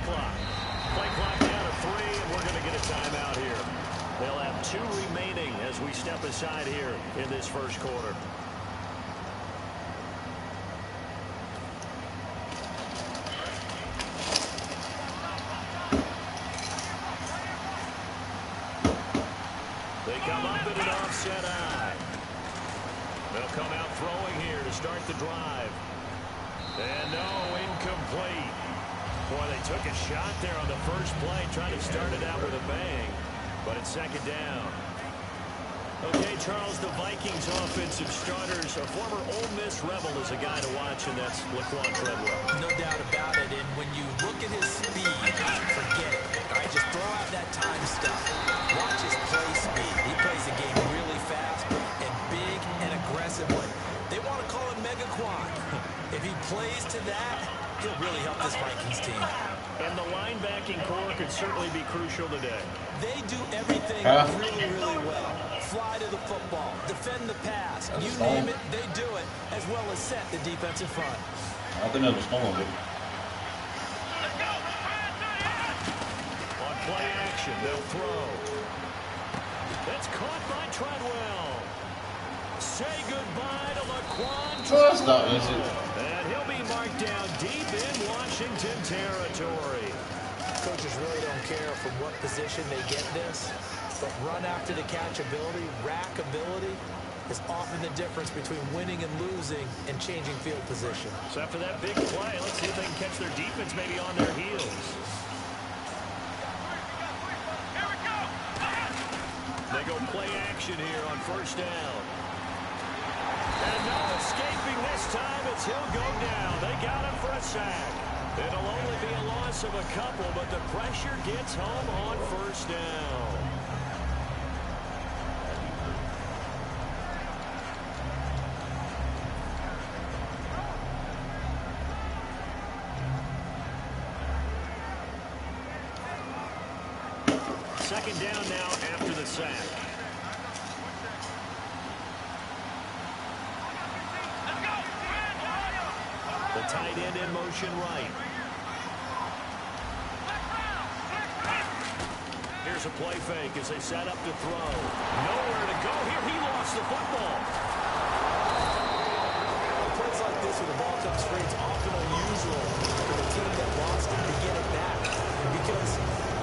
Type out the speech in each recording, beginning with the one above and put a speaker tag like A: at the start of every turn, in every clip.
A: clock. Play clock down to 3, and we're going to get a timeout here. They'll have 2 remaining as we step aside here in this first quarter. They come up in an offset eye. They'll come out throwing here to start the drive. And no, incomplete. Boy, they took a shot there on the first play, trying to start it out with a bang. But it's second down. Okay, Charles, the Vikings offensive starters. A former Ole Miss Rebel is a guy to watch, and that's Laquan Treadwell.
B: No doubt about it. And when you look at his speed, forget it. All right, just throw out that time stuff. Watch his play speed. He plays the game really fast and big and aggressively. They want to call him Megaquan. If he plays to that, he'll really help this Vikings team.
A: And the linebacking core could certainly be crucial today.
B: They do everything really, really well. Fly to the football, defend the pass. You name it, they do it, as well as set the defensive front.
C: I think that was stolen.
A: On play action, they'll throw. That's caught by Treadwell. Say goodbye to Laquan Treadwell. And he'll be marked down deep in Washington territory.
B: Coaches really don't care from what position they get this, but run after the catch ability, rack ability, is often the difference between winning and losing and changing field position.
A: So after that big play, let's see if they can catch their defense maybe on their heels. They go play action here on first down. And no escaping this time as he'll go down. They got him for a sack. It'll only be a loss of a couple, but the pressure gets home on first down. Second down now after the sack. The tight end in motion right. Here's a play fake as they set up to throw. Nowhere to go here. He lost the football.
B: Plays like this when the ball comes free, it's often unusual for the team that lost it to get it back. Because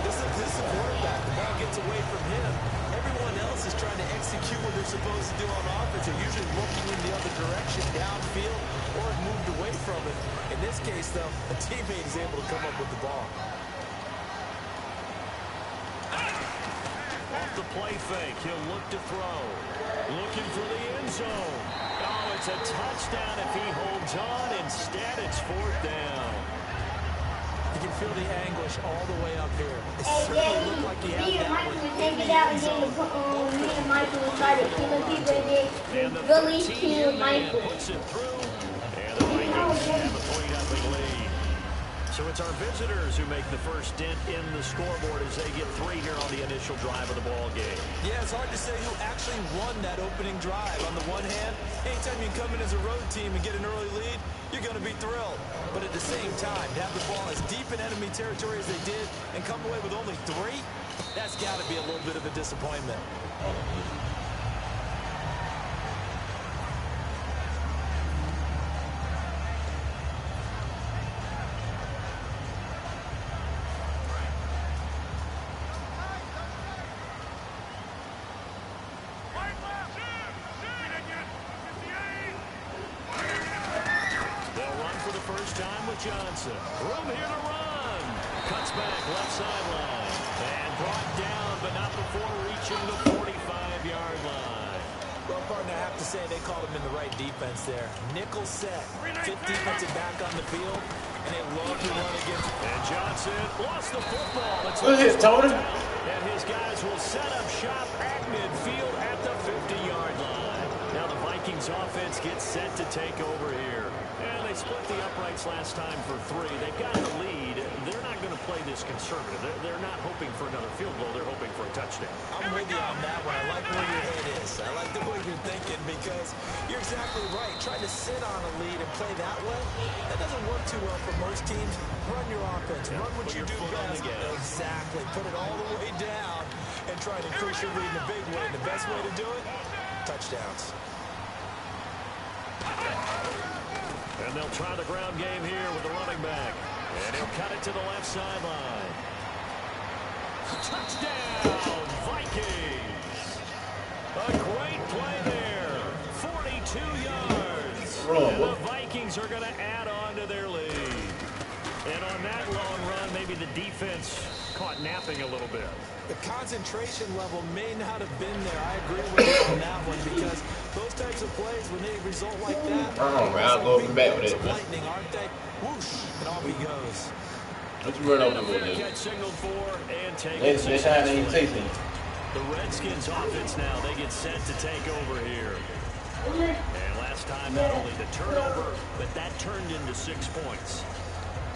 B: this is a quarterback. The ball gets away from him. Everyone else is trying to execute what they're supposed to do on offense. They're usually looking in the other direction, downfield, or have moved away from it. In this case, though, a teammate is able to come up with the ball.
A: Off the play fake, he'll look to throw. Looking for the end zone. Oh, it's a touchdown if he holds on. Instead, it's fourth down.
B: You can feel the anguish all the way up here. It certainly looked like he had that one.
D: Take it out and then me and Michael will try to kill it.
A: And the
D: Really
A: 13
D: kill Michael.
A: puts it through. And the Vikings have a 3-0 lead. So it's our visitors who make the first dent in the scoreboard as they get 3 here on the initial drive of the ball game.
B: Yeah, it's hard to say who actually won that opening drive. On the one hand, anytime you come in as a road team and get an early lead, you're going to be thrilled. But at the same time, to have the ball as deep in enemy territory as they did and come away with only 3, that's got to be a little bit of a disappointment.
A: Johnson. Room here to run. Cuts back left sideline. And brought down, but not before reaching the 45-yard line.
B: Well, partner, I have to say they called him in the right defense there. Nickel set. 5th defensive back on the field. And they love to run against.
A: And Johnson lost the football.
C: Look at Tony.
A: And his guys will set up shop at midfield at the 50-yard line. Now the Vikings offense gets set to take over here. And they split the uprights last time for 3. They've got the lead. They're not going to play this conservative. They're not hoping for another field goal. They're hoping for a touchdown.
B: I'm with you on that one. I like where your head is. I like the way you're thinking because you're exactly right. Trying to sit on a lead and play that way, that doesn't work too well for most teams. Run your offense. Run what you do best. Exactly. Put it all the way down and try to increase your lead in a big way. And the best way to do it, touchdowns.
A: And they'll try the ground game here with the running back. And he'll cut it to the left sideline. Touchdown, Vikings. A great play there. 42 yards. And the Vikings are going to add on to their lead. And on that long run, maybe the defense caught napping a little bit.
B: The concentration level may not have been there. I agree with you on that one because those types of plays, when they result like that,
C: I'll go back with it.
B: Lightning, aren't they? Whoosh, and off he goes.
C: Let's run over with it.
A: The Redskins offense now, they get set to take over here. And last time, not only the turnover, but that turned into 6 points.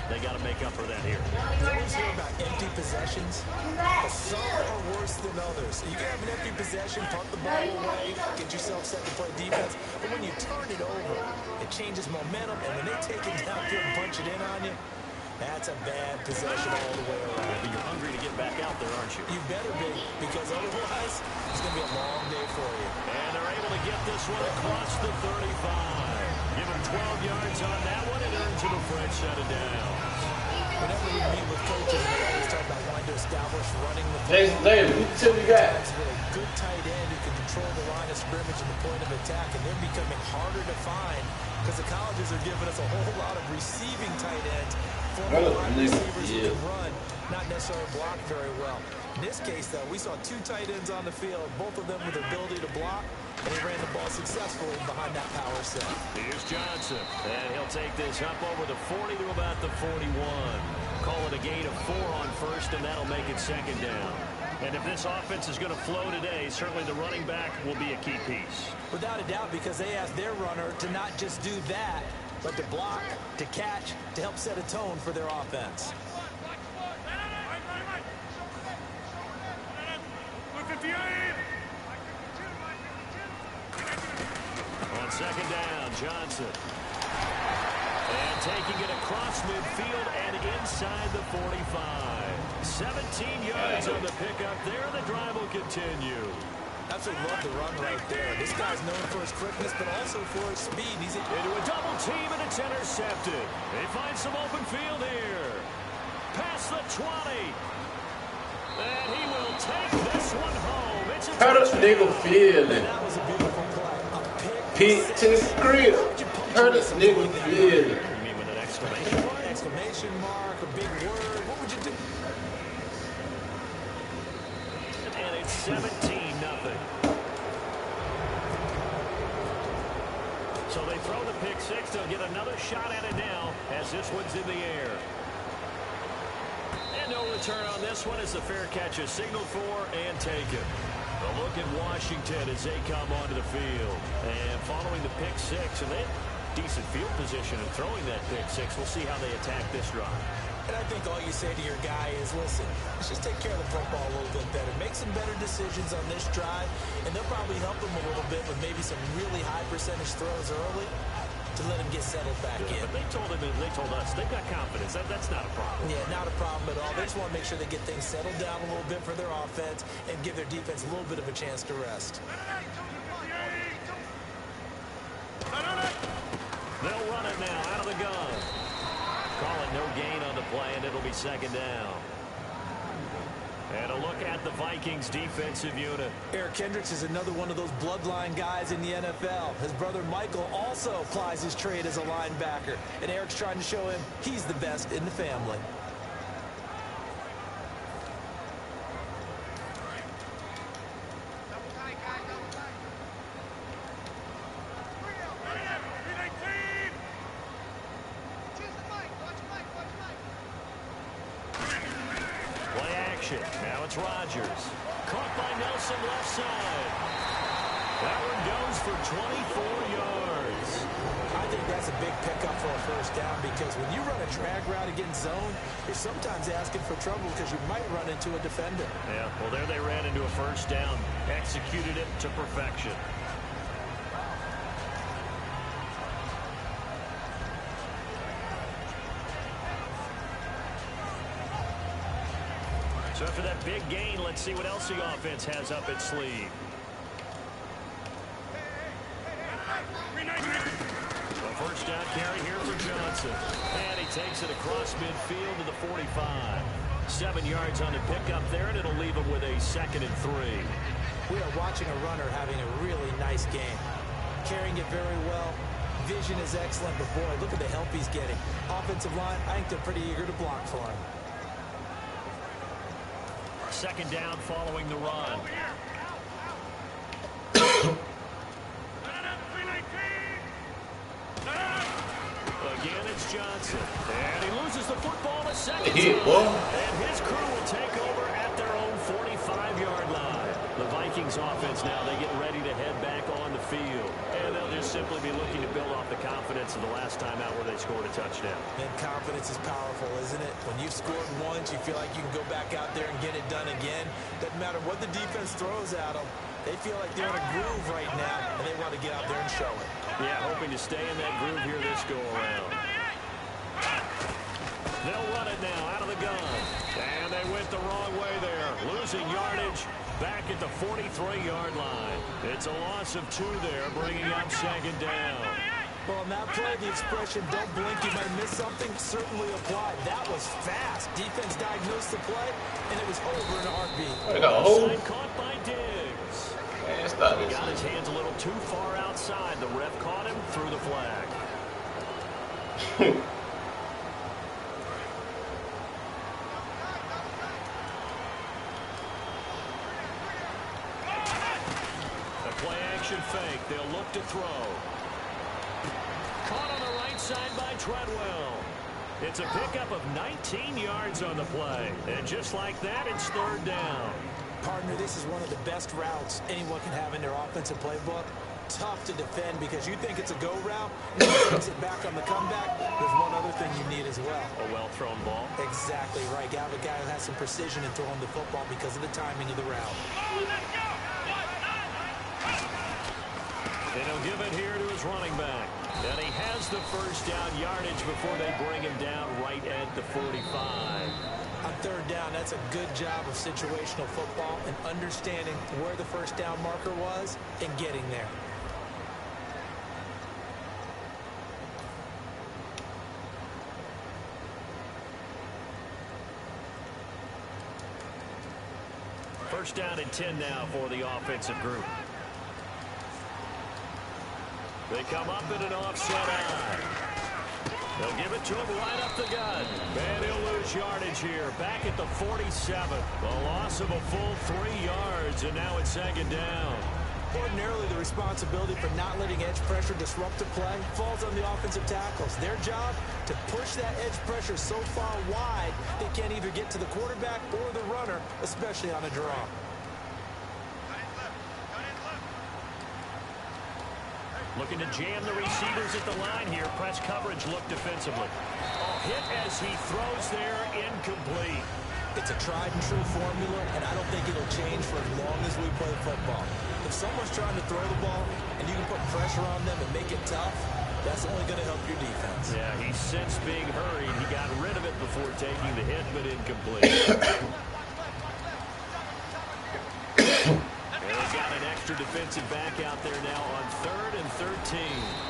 A: They got to make up for that here.
B: You always hear about empty possessions, but some are worse than others. You can have an empty possession, punt the ball away, get yourself set to play defense, but when you turn it over, it changes momentum, and when they take it downfield and punch it in on you, that's a bad possession all the way around.
A: But you're hungry to get back out there, aren't you?
B: You better be, because otherwise, it's going to be a long day for you.
A: And they're able to get this one across the 35. Give him 12 yards on that one, and they're into the French set it down.
B: Whenever we meet with coaches, they always talk about wanting to establish running the
C: Jason Davis, who the you got?
B: With a good tight end who can control the line of scrimmage and the point of attack, and they're becoming harder to find because the colleges are giving us a whole lot of receiving tight ends. Former wide receivers who can run, not necessarily block very well. In this case, though, we saw 2 tight ends on the field, both of them with the ability to block, and he ran the ball successfully behind that power set.
A: Here's Johnson, and he'll take this up over the 40 to about the 41. Call it a gain of 4 on first, and that'll make it second down. And if this offense is going to flow today, certainly the running back will be a key piece.
B: Without a doubt, because they asked their runner to not just do that, but to block, to catch, to help set a tone for their offense.
A: On second down, Johnson. And taking it across midfield and inside the 45. 17 yards on the pickup there. The drive will continue.
B: Absolutely love the run right there. This guy's known for his quickness, but also for his speed. He's
A: into a double team, and it's intercepted. They find some open field here. Past the 20. And he will take this one home. It's a
C: nigga feeling.
B: That was a beautiful play. A
C: pick to the crib. How does nigga feeling?
A: You mean with an exclamation mark?
B: Exclamation mark, a big word. What would you do?
A: And it's 17-0. So they throw the pick six. They'll get another shot at it now as this one's in the air. And no return on this one as the fair catch is signaled for and taken. A look at Washington as they come onto the field. And following the pick six, and they have decent field position in throwing that pick six. We'll see how they attack this drive.
B: And I think all you say to your guy is, listen, let's just take care of the football a little bit better. Make some better decisions on this drive, and they'll probably help him a little bit with maybe some really high percentage throws early to let him get settled back in.
A: But they told us they've got confidence. That's not a problem.
B: Yeah, not a problem at all. They just want to make sure they get things settled down a little bit for their offense and give their defense a little bit of a chance to rest.
A: They'll run it now out of the gun. Call it no gain on the play, and it'll be second down. And a look at the Vikings defensive unit.
B: Eric Kendricks is another one of those bloodline guys in the NFL. His brother Michael also plies his trade as a linebacker. And Eric's trying to show him he's the best in the family.
A: Now it's Rodgers. Caught by Nelson left side. That one goes for 24 yards.
B: I think that's a big pickup for a first down because when you run a drag route against zone, you're sometimes asking for trouble because you might run into a defender.
A: Yeah, well, there they ran into a first down. Executed it to perfection. So after that big gain, let's see what else the offense has up its sleeve. A first down carry here for Johnson. And he takes it across midfield to the 45. 7 yards on the pickup there, and it'll leave him with a 2nd and 3.
B: We are watching a runner having a really nice game. Carrying it very well. Vision is excellent, but boy, look at the help he's getting. Offensive line, I think they're pretty eager to block for him.
A: 2nd down following the run. Again, it's Johnson. And he loses the football a second time. And his crew will take over at their own 45-yard line. The Vikings offense now, they get ready to head back on the field. And they'll just simply be looking to build off the confidence of the last time out where they scored a touchdown.
B: And confidence is powerful, isn't it? When you've scored once, you feel like you can go back out there and get it done again. Doesn't matter what the defense throws at them. They feel like they're in a groove right now, and they want to get out there and show it.
A: Yeah, hoping to stay in that groove here this go-around. They'll run it now out of the gun. And they went the wrong way there. Losing yardage back at the 43-yard line. It's a loss of 2 there, bringing up 2nd down.
B: Well, on that play, the expression, don't blink, you might miss something, certainly applied. That was fast. Defense diagnosed the play, and it was over in a heartbeat.
A: Offside caught by Diggs.
E: Man,
A: He got his hands a little too far outside. The ref caught him, threw the flag. A play-action fake. They'll look to throw. Caught on the right side by Treadwell. It's a pickup of 19 yards on the play. And just like that, it's 3rd down.
B: Partner, this is one of the best routes anyone can have in their offensive playbook. Tough to defend because you think it's a go route. Takes it back on the comeback. There's one other thing you need as well.
A: A well-thrown ball.
B: Exactly right. You have a guy who has some precision in throwing the football because of the timing of the route.
A: And he'll give it here to his running back. And he has the first down yardage before they bring him down right at the 45.
B: On 3rd down, that's a good job of situational football and understanding where the first down marker was and getting there.
A: First down and 10 now for the offensive group. They come up in an offset eye. They'll give it to him right up the gut. And he'll lose yardage here. Back at the 47. A loss of a full 3 yards, and now it's 2nd down.
B: Ordinarily, the responsibility for not letting edge pressure disrupt the play falls on the offensive tackles. Their job, to push that edge pressure so far wide they can't either get to the quarterback or the runner, especially on a draw.
A: Looking to jam the receivers at the line here. Press coverage look defensively. Oh, hit as he throws there, incomplete.
B: It's a tried and true formula, and I don't think it'll change for as long as we play football. If someone's trying to throw the ball and you can put pressure on them and make it tough, that's only going to help your defense.
A: Yeah, he sensed being hurried. He got rid of it before taking the hit, but incomplete. They've got an extra defensive back out there now on 3rd and 13.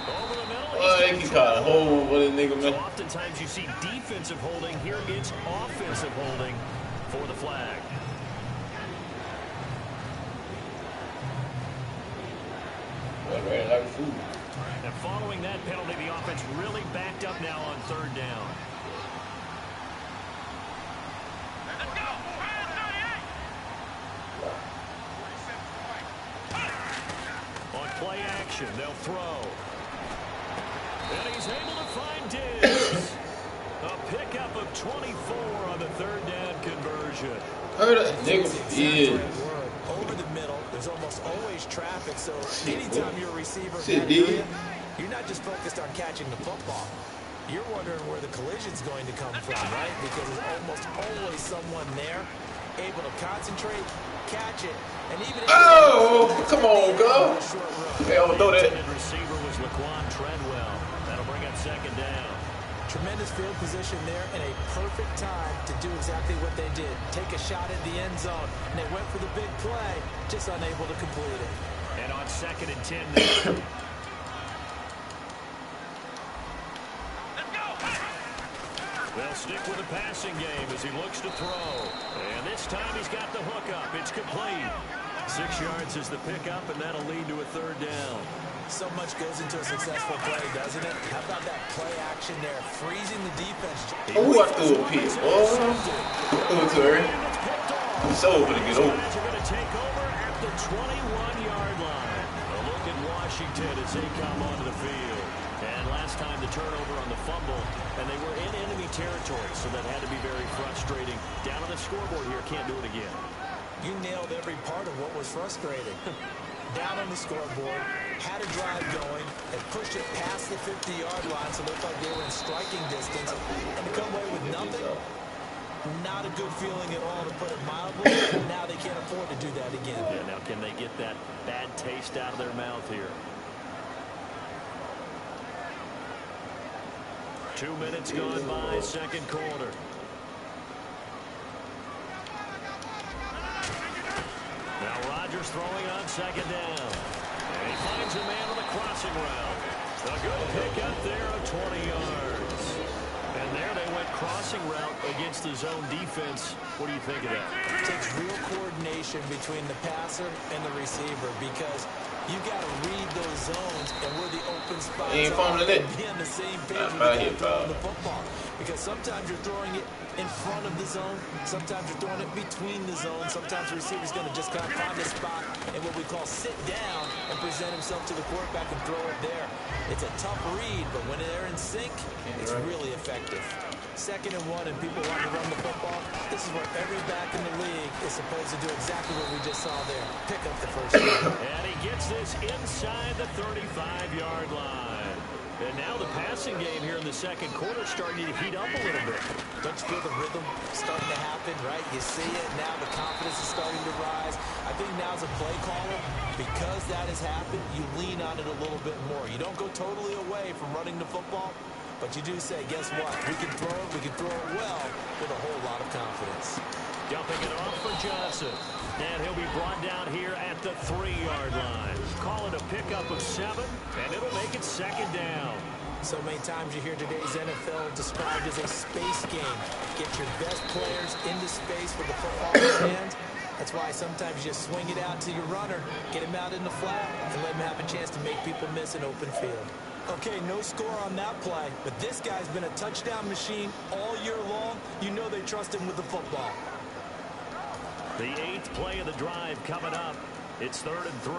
A: Over the middle.
E: Well, he caught a hold with a nigga, man.
A: So oftentimes you see defensive holding. Here it's offensive holding for the flag. And following that penalty, the offense really backed up now on 3rd down. Play action, they'll throw. And he's able to find Diggs. A pickup of 24 on the 3rd down conversion.
E: Heard a nigga is.
B: Over the middle, there's almost always traffic, so anytime you're a receiver in that area, you're not just focused on catching the football. You're wondering where the collision's going to come from, right? Because there's almost always someone there able to concentrate, catch it, and even
E: come on, go. Hey, I'm gonna throw that.
A: Receiver was Laquan Treadwell. That'll bring up 2nd down.
B: Tremendous field position there and a perfect time to do exactly what they did. Take a shot at the end zone. And they went for the big play, just unable to complete it.
A: And on 2nd and 10 now. They'll stick with the passing game as he looks to throw. And this time he's got the hook up. It's complete. 6 yards is the pickup, and that'll lead to a 3rd down.
B: So much goes into a successful play, doesn't it? How about that play action there, freezing the defense?
E: Oh, I threw a pick. Oh, threw it to her. So over to get over.
A: Guys are going to take over at the 21-yard line. A look at Washington as they come onto the field. And last time the turnover on the fumble, and they were in enemy territory, so that had to be very frustrating. Down on the scoreboard here, can't do it again.
B: You nailed every part of what was frustrating. Down on the scoreboard, had a drive going, and pushed it past the 50-yard line, so it looked like they were in striking distance, and to come away with nothing, not a good feeling at all, to put it mildly. Now they can't afford to do that again.
A: Yeah, now can they get that bad taste out of their mouth here? 2 minutes gone by, 2nd quarter. Now Rodgers throwing on 2nd down. And he finds a man on the crossing route. A good pick up there of 20 yards. And there they went crossing route against the zone defense. What do you think of that?
B: It takes real coordination between the passer and the receiver, because you got to read those zones and where the open spots
E: He ain't fumbling it.
B: Be on the same page
E: Nah,
B: when you're throwing
E: foul.
B: the football. Because sometimes you're throwing it in front of the zone. Sometimes you're throwing it between the zones. Sometimes the receiver's going to just kind of find a spot and what we call sit down and present himself to the quarterback and throw it there. It's a tough read, but when they're in sync, it's really effective. 2nd and 1, and people want to run the football. This is where every back in the league is supposed to do exactly what we just saw there. Pick up the first down.
A: And he gets this inside the 35-yard line. And now the passing game here in the 2nd quarter starting to heat up a little bit.
B: Don't you feel the rhythm starting to happen, right? You see it now, the confidence is starting to rise. I think now as a play caller, because that has happened, you lean on it a little bit more. You don't go totally away from running the football, but you do say, guess what? We can throw it well with a whole lot of confidence.
A: Dumping it off for Johnson. And he'll be brought down here at the 3-yard line. Call it a pickup of 7, and it'll make it 2nd down.
B: So many times you hear today's NFL described as a space game. Get your best players into space with the football in their hands. That's why sometimes you just swing it out to your runner, get him out in the flat, and let him have a chance to make people miss an open field. Okay, no score on that play, but this guy's been a touchdown machine all year long. You know they trust him with the football.
A: The 8th play of the drive coming up. It's 3rd and 3.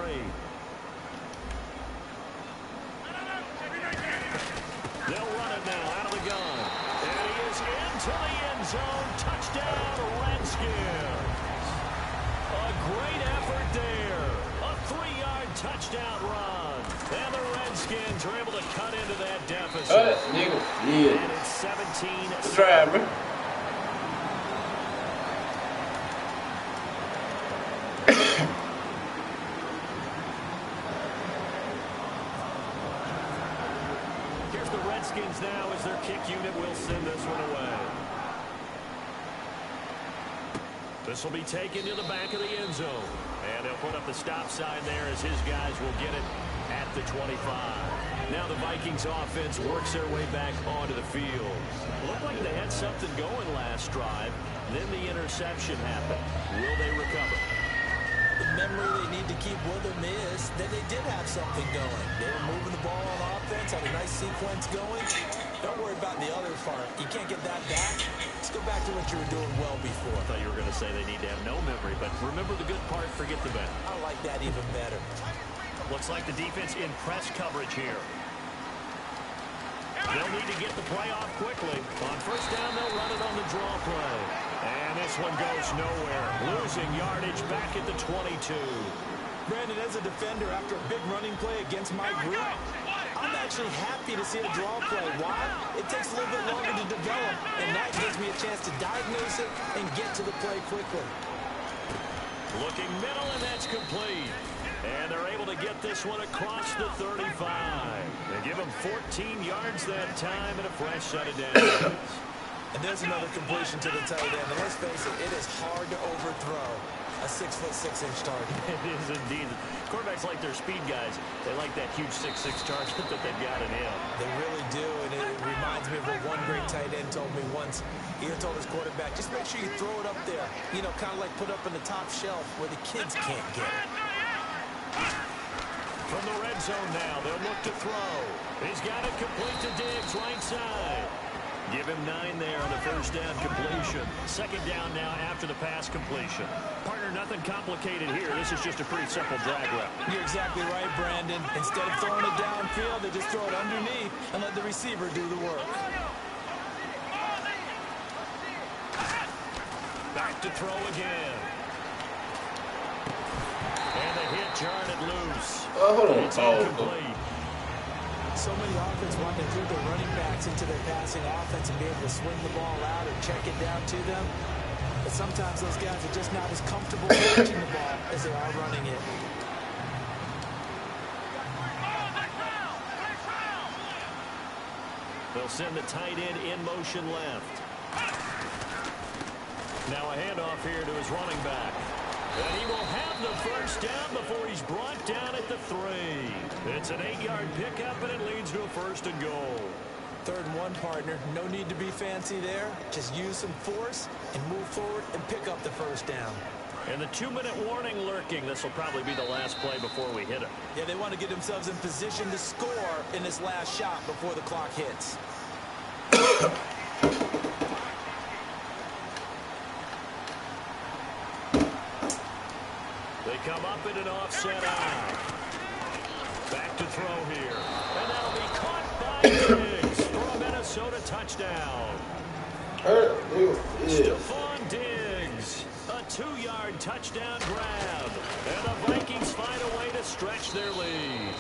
A: They'll run it now out of the gun. And he is into the end zone. Touchdown, Redskins. A great effort there. A 3-yard touchdown run. And the Redskins are able to cut into that deficit.
E: Oh, that's nigga. Yeah.
A: And it's 17.
E: Good try, bro.
A: Here's the Redskins now as their kick unit will send this one away. This will be taken to the back of the end zone. And they'll put up the stop sign there as his guys will get it at the 25. Now the Vikings offense works their way back onto the field. Looked like they had something going last drive. Then the interception happened. Will they recover?
B: The memory they need to keep with them is that they did have something going. They were moving the ball on offense, had a nice sequence going. Don't worry about the other part. You can't get that back. Let's go back to what you were doing well before.
A: I thought you were going to say they need to have no memory, but remember the good part, forget the bad.
B: I like that even better.
A: Looks like the defense in press coverage here. They'll need to get the play off quickly. On 1st down, they'll run it on the draw play. And this one goes nowhere. Losing yardage back at the 22.
B: Brandon, as a defender, after a big running play against my group, I'm actually happy to see a draw play. Why? It takes a little bit longer to develop, and that gives me a chance to diagnose it and get to the play quickly.
A: Looking middle, and that's complete. And they're able to get this one across the 35. They give him 14 yards that time and a fresh set of downs.
B: And there's another completion to the tight end. And let's face it, it is hard to overthrow a 6'6" target.
A: It is indeed. Quarterbacks like their speed guys. They like that huge 6'6" target that they've got in him.
B: They really do, and it reminds me of what one great tight end told me once. He told his quarterback, just make sure you throw it up there. You know, kind of like put up in the top shelf where the kids can't get it.
A: From the red zone now, they'll look to throw. He's got it complete to Diggs, right side. Give him 9 there on the first down completion. Second down now after the pass completion. Partner, nothing complicated here. This is just a pretty simple drag route.
B: You're exactly right, Brandon. Instead of throwing it downfield, they just throw it underneath and let the receiver do the work.
A: Back to throw again. And the hit jarred it loose.
E: Hold on.
A: It's incomplete.
B: So many offenses want to include their running backs into their passing offense and be able to swing the ball out or check it down to them. But sometimes those guys are just not as comfortable catching the ball as they are running it.
A: They'll send the tight end in motion left. Now a handoff here to his running back. And he will have the first down before he's brought down at the 3. It's an 8-yard pickup, and it leads to a 1st and goal.
B: 3rd and 1, partner. No need to be fancy there. Just use some force and move forward and pick up the first down.
A: And the 2-minute warning lurking. This will probably be the last play before we hit it.
B: Yeah, they want to get themselves in position to score in this last shot before the clock hits.
A: They come up in an offset eye. Back to throw here. And that'll be caught by Diggs for a Minnesota touchdown. Stephon Diggs, a 2-yard touchdown grab. And the Vikings find a way to stretch their lead.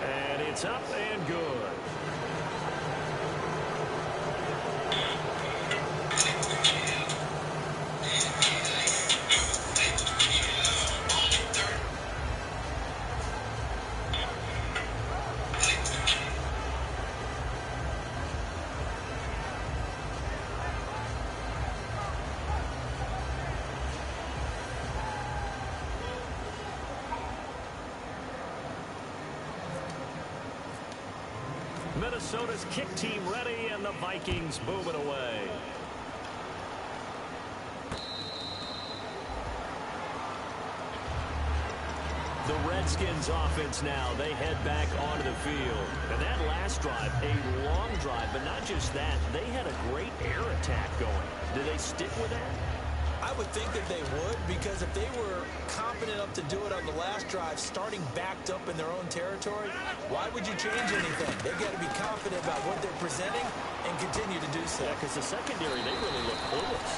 A: And it's up and good. Minnesota's kick team ready, and the Vikings moving away. The Redskins offense now, they head back onto the field. And that last drive, a long drive, but not just that, they had a great air attack going. Do they stick with that?
B: I would think that they would, because if they were confident enough to do it on the last drive, starting backed up in their own territory, why would you change anything? They've got to be confident about what they're presenting and continue to do so.
A: Yeah, because the secondary, they really look clueless.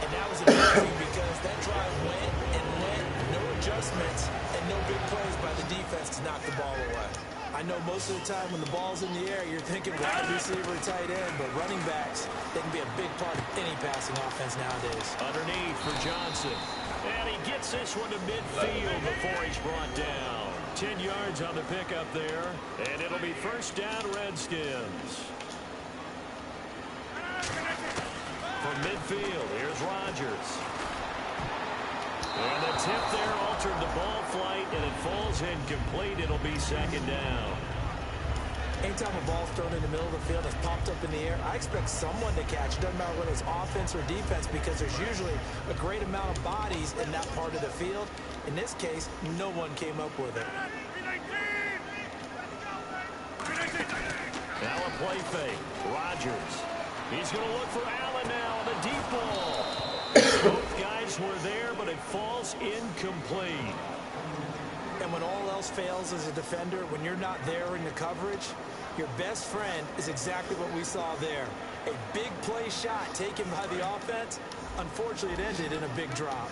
B: And that was amazing because that drive went and went, no adjustments, and no big plays by the defense to knock the ball away. I know most of the time when the ball's in the air, you're thinking wide receiver, tight end, but running backs, they can be a big part of any passing offense nowadays.
A: Underneath for Johnson. And he gets this one to midfield before he's brought down. 10 yards on the pickup there. And it'll be first down, Redskins. From midfield, here's Rodgers. And the tip there altered the ball flight, and it falls incomplete. It'll be second down.
B: Anytime a ball's thrown in the middle of the field that's popped up in the air, I expect someone to catch it. Doesn't matter whether it's offense or defense, because there's usually a great amount of bodies in that part of the field. In this case, no one came up with it.
A: Now a play fake. Rodgers. He's going to look for Allen now on the deep ball. Both guys were there, but it falls incomplete.
B: And when all else fails as a defender, when you're not there in the coverage, your best friend is exactly what we saw there. A big play shot taken by the offense. Unfortunately, it ended in a big drop.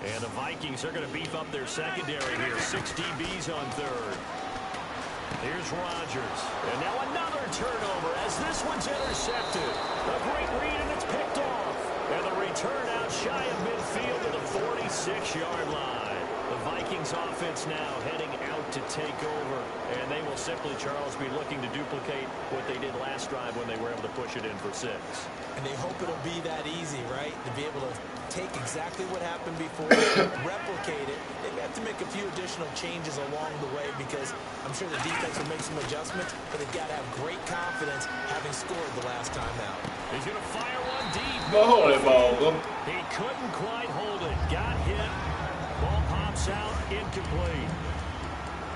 A: And the Vikings are going to beef up their secondary here. 6 DBs on third. Here's Rodgers. And now another turnover as this one's intercepted. A great read, and it's picked off. And the return out shy of midfield to the 46-yard line. The Vikings offense now heading out to take over. And they will simply, Charles, be looking to duplicate what they did last drive when they were able to push it in for 6.
B: And they hope it'll be that easy, right? To be able to take exactly what happened before, replicate it. They may have to make a few additional changes along the way because I'm sure the defense will make some adjustments, but they've got to have great confidence having scored the last time out.
A: He's going to fire one deep.
E: Go hold that ball, go.
A: He couldn't quite hold it. Got hit. Ball pops out, incomplete.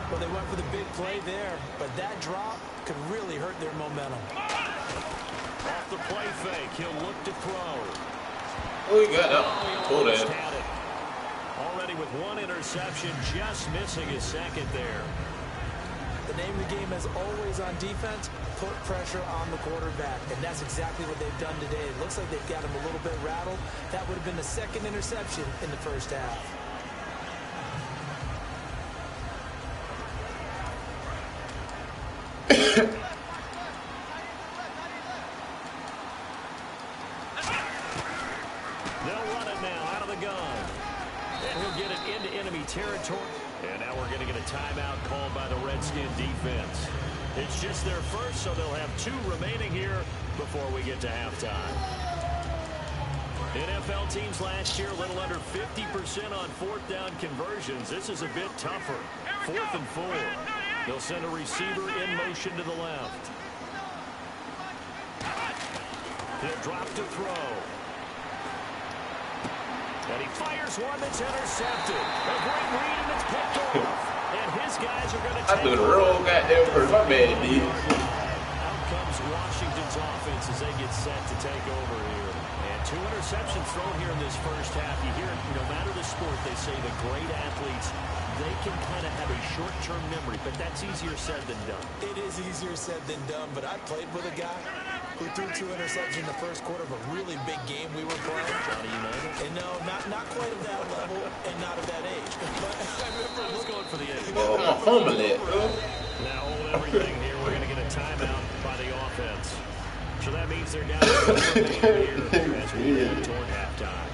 B: Well, they went for the big play there, but that drop could really hurt their momentum.
A: Off the play fake, he'll look to throw.
E: Oh, you got that. Pull that.
A: Already with one interception, just missing his second there.
B: The name of the game is always on defense, put pressure on the quarterback, and that's exactly what they've done today. It looks like they've got him a little bit rattled. That would have been the second interception in the first half.
A: They'll run it now out of the gun. And he'll get it into enemy territory. And now we're going to get a timeout called by the Redskin defense. It's just their first, so they'll have 2 remaining here before we get to halftime. NFL teams last year a little under 50% on 4th down conversions. This is a bit tougher. 4th and 4. They'll send a receiver in motion to the left. He'll drop to throw. And he fires one that's intercepted. A great read, and it's picked off. And his guys are going to take
E: I threw the real goddamn first. My bad, dude.
A: Out comes Washington's offense as they get set to take over here. And 2 interceptions thrown here in this first half. You hear, no matter the sport, they say the great athletes, they can kind of have a short-term memory, but that's easier said than done.
B: It is easier said than done, but I played with a guy who threw 2 interceptions in the first quarter of a really big game we were playing.
A: Johnny United?
B: And no, not quite at that level and not at that age. But I remember
A: Let's go for the age.
E: Oh, my fumble it.
A: Now hold everything here. We're going to get a timeout by the offense. So that means they're down to 1 remaining here as we head toward halftime.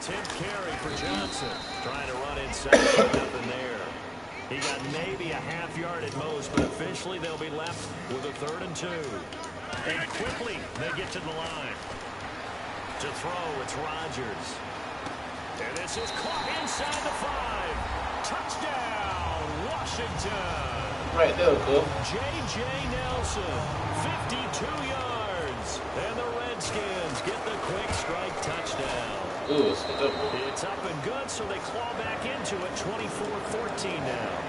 A: Attempt carry for Johnson. Trying to run inside. Nothing there. He got maybe a half yard at most, but officially they'll be left with a 3rd and 2. And quickly they get to the line. To throw, it's Rodgers. And this is caught inside the 5. Touchdown, Washington.
E: Right there, cool.
A: J.J. Nelson, 52 yards. And the Redskins get the quick strike touchdown.
E: Ooh,
A: it's up and good, so they claw back into it, 24-14 now.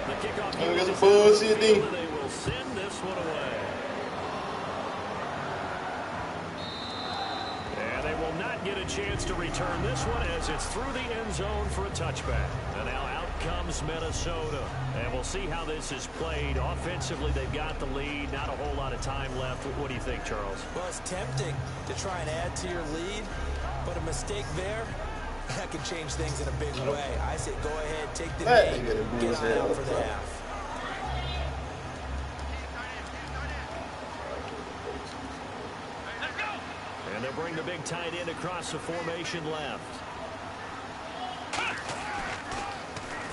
A: The kickoff
E: get the bullshit,
A: they will send this one away. And they will not get a chance to return this one as it's through the end zone for a touchback. And now out comes Minnesota. And we'll see how this is played. Offensively, they've got the lead. Not a whole lot of time left. What do you think, Charles?
B: Well, it's tempting to try and add to your lead, but a mistake there, that can change things in a big way. I say go ahead, take the lead, get on out for the half.
A: And they'll bring the big tight end across the formation left.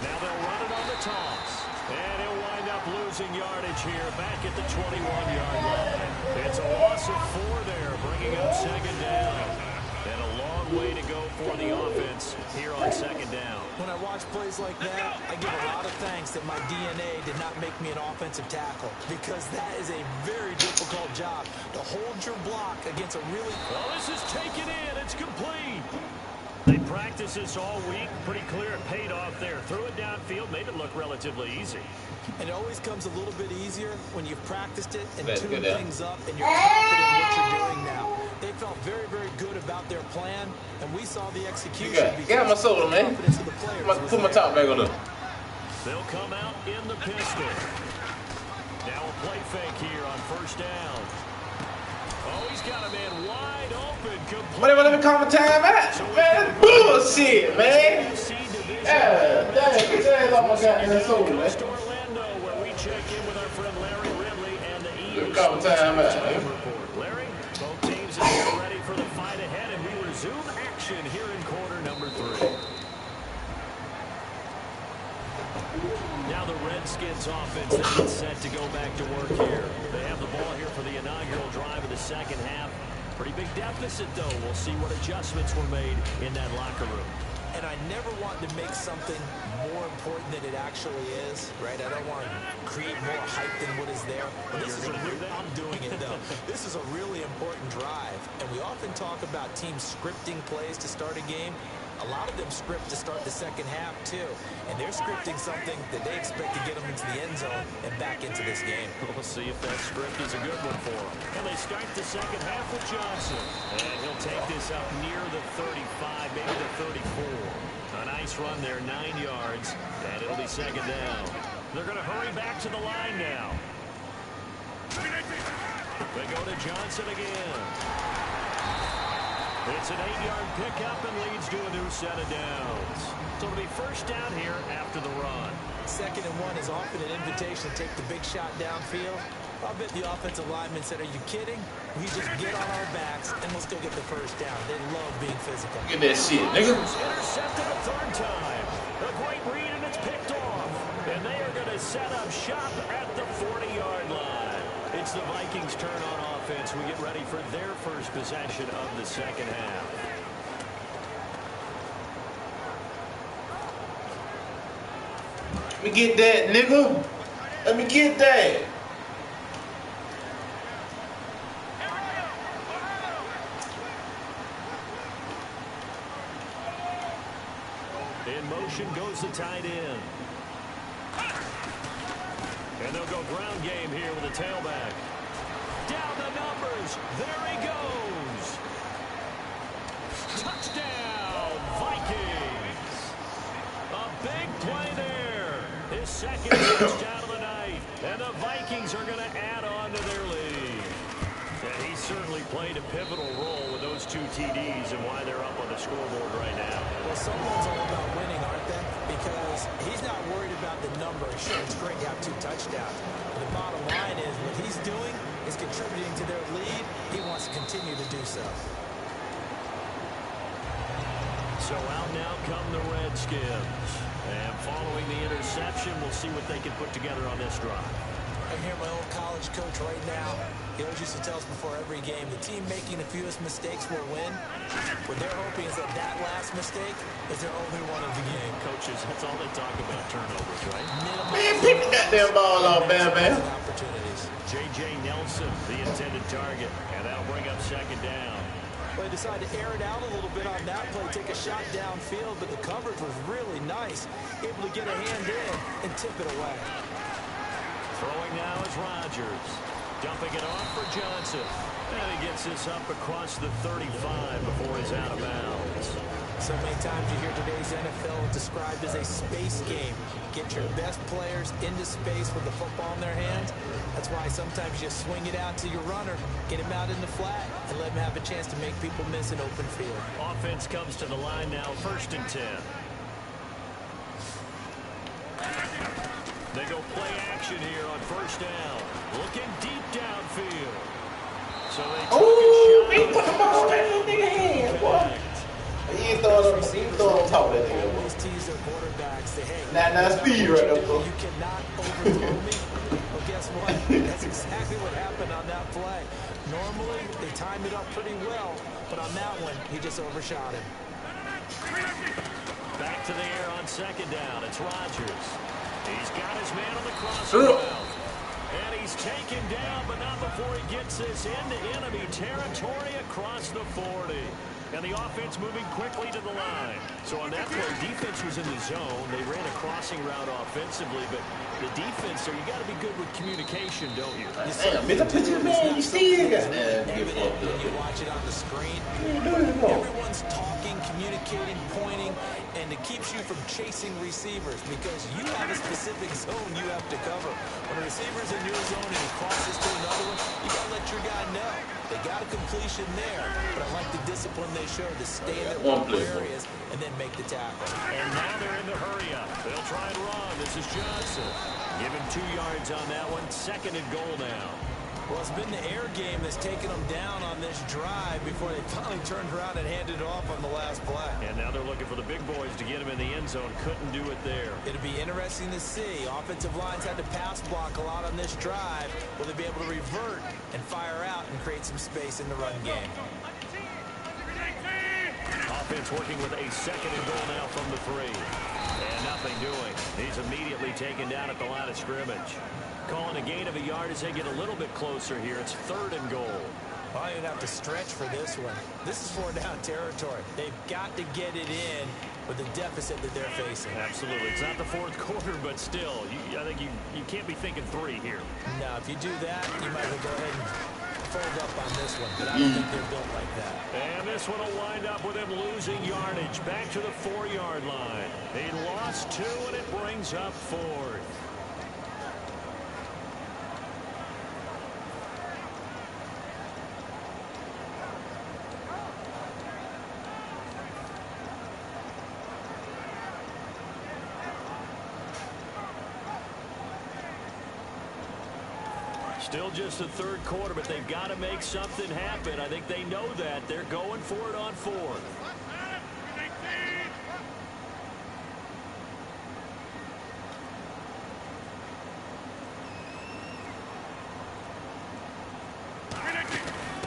A: Now they'll run it on the toss. And he'll wind up losing yardage here back at the 21-yard line. It's a loss of 4 there, bringing up 2nd down. And a long way to go for the offense here on 2nd down.
B: When I watch plays like that, I give a lot of thanks that my DNA did not make me an offensive tackle, because that is a very difficult job to hold your block against a really...
A: Well, this is taken in. It's complete. They practiced this all week. Pretty clear it paid off there. Threw it downfield, made it look relatively easy.
B: And it always comes a little bit easier when you've practiced it and tuned things up and you're confident in what you're doing now. They felt very, very good about their plan, and we saw the execution.
E: Get my soda, man. Put my top back on there.
A: They'll come out in the pistol. Now a play fake here on 1st down. Oh, he's got a man wide open.
E: Whatever, let me call my time out. Man, bullshit, man. Yeah, dang, get your ass off my goddamn soul, man.
A: check in with our friend Larry Ridley and the EA
E: Couple time out.
A: report. Larry, both teams are here ready for the fight ahead, and we resume action here in quarter number 3. Now the Redskins offense is set to go back to work here. They have the ball here for the inaugural drive of the second half. Pretty big deficit, though. We'll see what adjustments were made in that locker room.
B: And I never want to make something more important than it actually is, right? I don't want to create more hype than what is there. I'm doing it, though. This is a really important drive. And we often talk about teams scripting plays to start a game. A lot of them script to start the second half, too. And they're scripting something that they expect to get them into the end zone and back into this game.
A: We'll see if that script is a good one for them. And they start the second half with Johnson. And he'll take this up near the 35, maybe the 34. A nice run there, 9 yards. And it'll be second down. They're going to hurry back to the line now. They go to Johnson again. It's an 8-yard pickup and leads to a new set of downs. So it'll be first down here after the run.
B: 2nd and 1 is often an invitation to take the big shot downfield. I'll bet the offensive lineman said, are you kidding? We just get on our backs and we'll still get the first down. They love being physical.
E: Get that shit, nigga.
A: Intercepted a 3rd time. A great read and it's picked off. And they are going to set up shop at the 40-yard line. It's the Vikings' turn on offense. We get ready for their first possession of the second half.
E: Let me get that, nigga. Let me get that.
A: In motion goes the tight end. And they'll go ground game here with a tailback. Down the numbers. There he goes. Touchdown, Vikings. A big play there. His second touchdown of the night. And the Vikings are going to add on to their lead. And he certainly played a pivotal role with those 2 TDs and why they're up on the scoreboard right now.
B: Well, someone's all about winning, aren't they? Because he's not worried about the number. Sure, it's great to have 2 touchdowns. But the bottom line is what he's doing is contributing to their lead. He wants to continue to do so.
A: So out now come the Redskins. And following the interception, we'll see what they can put together on this drive.
B: I hear my old college coach right now. He always used to tell us before every game, the team making the fewest mistakes will win. What they're hoping is that that last mistake is their only one of the game.
A: Coaches, that's all they talk about, turnovers, right?
E: Man, pick the goddamn ball off, man.
B: Opportunities.
A: J.J. Nelson, the intended target, and that'll bring up second down.
B: Well, they decided to air it out a little bit on that play, take a shot downfield, but the coverage was really nice. Able to get a hand in and tip it away.
A: Throwing now is Rodgers. Dumping it off for Johnson. And he gets this up across the 35 before he's out of bounds.
B: So many times you hear today's NFL described as a space game. Get your best players into space with the football in their hands. That's why sometimes you swing it out to your runner, get him out in the flat, and let him have a chance to make people miss an open field.
A: Offense comes to the line now, 1st and 10. They go play action here on 1st down. Looking deep downfield. So they took
E: He
A: a
E: put the
A: shot.
E: ball right in the nigga hand, boy. He ain't throwing on top of that nigga.
B: Always tease their quarterbacks. Say, hey,
E: 99 speed right there, bro.
B: you cannot overthrow me. Well, guess what? That's exactly what happened on that play. Normally, they timed it up pretty well, but on that one, he just overshot him.
A: Back to the air on 2nd down. It's Rodgers. He's got his man on the crossing route. And he's taken down, but not before he gets this into enemy territory across the 40. And the offense moving quickly to the line. So on that play, defense was in the zone. They ran a crossing route offensively, but the defense there, you got to be good with communication, don't you?
E: Damn, bitch, I put your man, you still got that.
B: When you watch it on the screen, everyone's talking, communicating, pointing, and it keeps you from chasing receivers because you have a specific zone you have to cover. When a receiver's in your zone and he crosses to another one, you got to let your guy know. They got a completion there, but I like the discipline they show to stay in their proper areas and then make the tackle.
A: And now they're in the hurry up. They'll try and run. This is Johnson. Give him 2 yards on that one. 2nd and goal now.
B: Well, it's been the air game that's taken them down on this drive before they finally turned around and handed it off on the last play.
A: And now they're looking for the big boys to get him in the end zone. Couldn't do it there.
B: It'll be interesting to see. Offensive lines had to pass block a lot on this drive. Will they be able to revert and fire out and create some space in the run game?
A: Offense working with a 2nd and goal now from the 3. And nothing doing. He's immediately taken down at the line of scrimmage. Calling a gain of a yard as they get a little bit closer here. It's 3rd and goal.
B: Well, you'd have to stretch for this one. This is 4-down territory. They've got to get it in with the deficit that they're facing.
A: Absolutely. It's not the 4th quarter, but still, I think you can't be thinking 3 here.
B: No, if you do that, you might as well go ahead and fold up on this one. But I don't think they're built like that.
A: And this one will wind up with him losing yardage. Back to the 4-yard line. He lost 2, and it brings up 4th. Still just the 3rd quarter, but they've got to make something happen. I think they know that. They're going for it on 4th.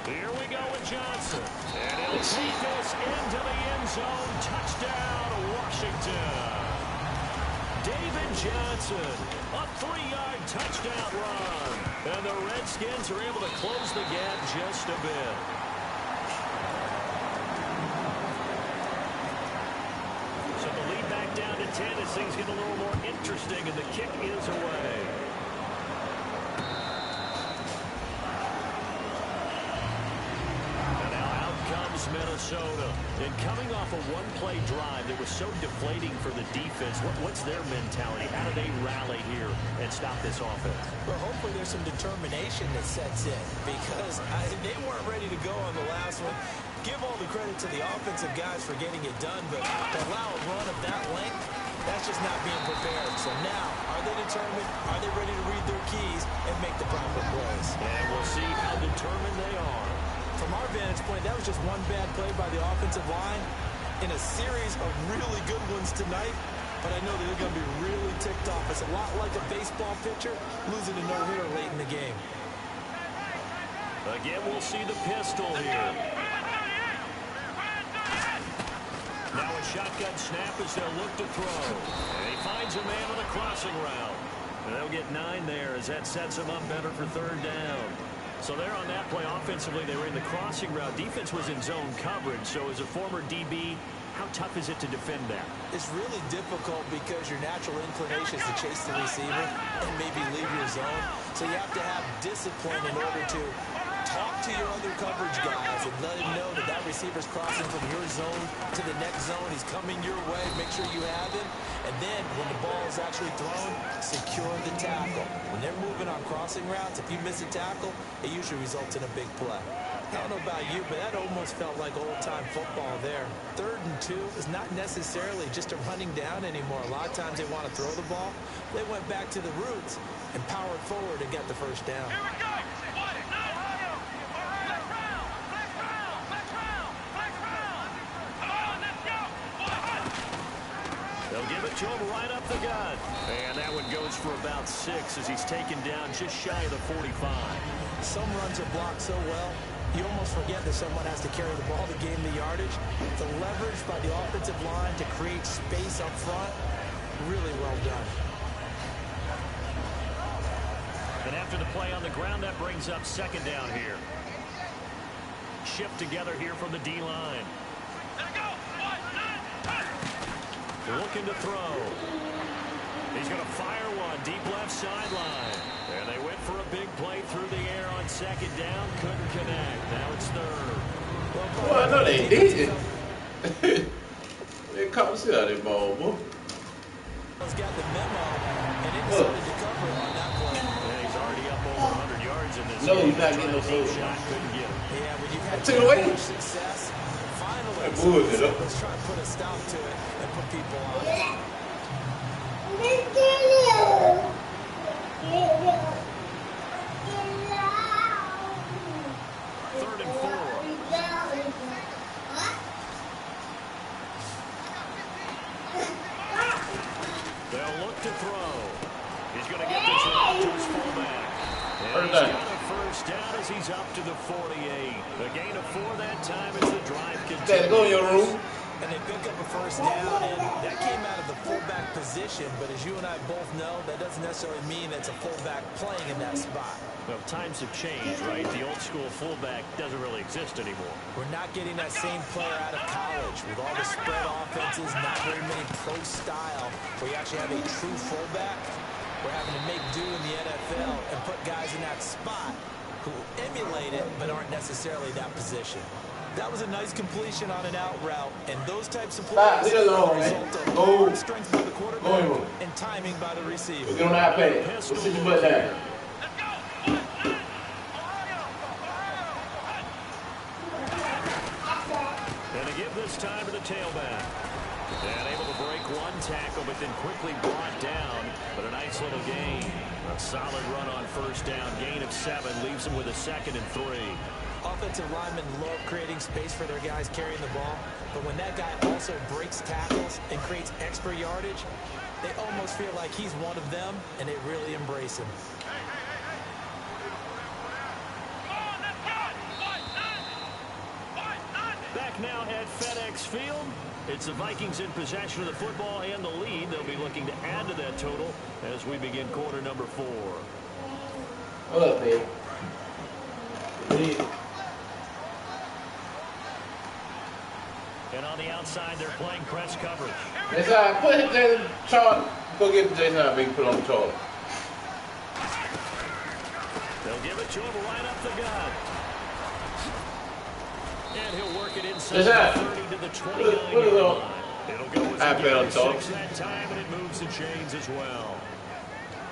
A: Here we go with Johnson. And he'll take this into the end zone. Touchdown, Washington. David Johnson, a 3-yard touchdown run. And the Redskins are able to close the gap just a bit. So the lead back down to 10 as things get a little more interesting, and the kick is away. And now out comes Minnesota. And coming off a one-play drive that was so deflating for the defense, what's their mentality? How do they rally here and stop this offense?
B: Well, hopefully there's some determination that sets in because they weren't ready to go on the last one. Give all the credit to the offensive guys for getting it done, but to allow a run of that length, that's just not being prepared. So now, are they determined? Are they ready to read their keys and make the proper plays?
A: And we'll see how determined they are.
B: From our vantage point, that was just one bad play by the offensive line in a series of really good ones tonight. But I know that they're going to be really ticked off. It's a lot like a baseball pitcher losing a no-hitter late in the game.
A: Again, we'll see the pistol here. Now a shotgun snap as they'll look to throw. And he finds a man on the crossing route. And they'll get 9 there as that sets him up better for 3rd down. So there on that play, offensively, they were in the crossing route. Defense was in zone coverage. So as a former DB, how tough is it to defend that?
B: It's really difficult because your natural inclination is to chase the receiver and maybe leave your zone. So you have to have discipline in order to talk to your other coverage guys and let him know that that receiver's crossing from your zone to the next zone. He's coming your way. Make sure you have him. And then when the ball is actually thrown, secure the tackle. When they're moving on crossing routes, if you miss a tackle, it usually results in a big play. I don't know about you, but that almost felt like old-time football there. 3rd and 2 is not necessarily just a running down anymore. A lot of times they want to throw the ball. They went back to the roots and powered forward and got the 1st down.
F: Here we go.
A: They'll give it to him right up the gut. And that one goes for about 6 as he's taken down just shy of the 45.
B: Some runs are blocked so well, you almost forget that someone has to carry the ball to gain the yardage. The leverage by the offensive line to create space up front, really well done.
A: And after the play on the ground, that brings up 2nd down here. Shift together here from the D-line. Looking to throw. He's going to fire one deep left sideline. And they went for a big play through the air on 2nd down. Couldn't connect. Now it's 3rd.
E: Well, I know they did. They caught the shit out of that ball, boy.
B: He's got the memo, and he decided to cover on that play.
A: Yeah, he's already up over 100 yards in this
E: No,
A: game.
E: he's not getting no
A: Deep
E: throw.
A: shot, couldn't get him.
B: Yeah, when you've had
E: Take it away.
B: success, finally, let's try and put a stop to it and put people on.
A: Third and 4. They'll look to throw. He's going to get this one out to his fullback. And he's got a first down as he's up to the 48. A gain of 4 that time as the drive continues.
E: Go in your room.
B: And they pick up a first down, and that came out of the fullback position. But as you and I both know, that doesn't necessarily mean it's a fullback playing in that spot.
A: Well, times have changed, right? The old school fullback doesn't really exist anymore.
B: We're not getting that same player out of college with all the spread offenses, not very many pro style, where you actually have a true fullback. We're having to make do in the NFL and put guys in that spot who emulate it but aren't necessarily that position. That was a nice completion on an out route, and those types of plays are a result of strength by the quarterback and timing by the receiver.
E: Get on the iPad. We'll sit your butt down.
A: And to give this time to the tailback. And able to break one tackle, but then quickly brought down. But a nice little gain. A solid run on first down. Gain of 7 leaves him with a 2nd and 3.
B: Offensive linemen love creating space for their guys carrying the ball, but when that guy also breaks tackles and creates extra yardage, they almost feel like he's one of them, and they really embrace him.
A: Back now at FedEx Field. It's the Vikings in possession of the football and the lead. They'll be looking to add to that total as we begin quarter number 4.
E: Hold up, babe.
A: And on the outside, they're playing press coverage.
E: Jason, put Jason Charles. Go get Jason and put on the Charles.
A: They'll give it to him right up the gut. And he'll work it inside the 30 to the 29 line. It'll go as a 6 that time, and it moves the chains as well.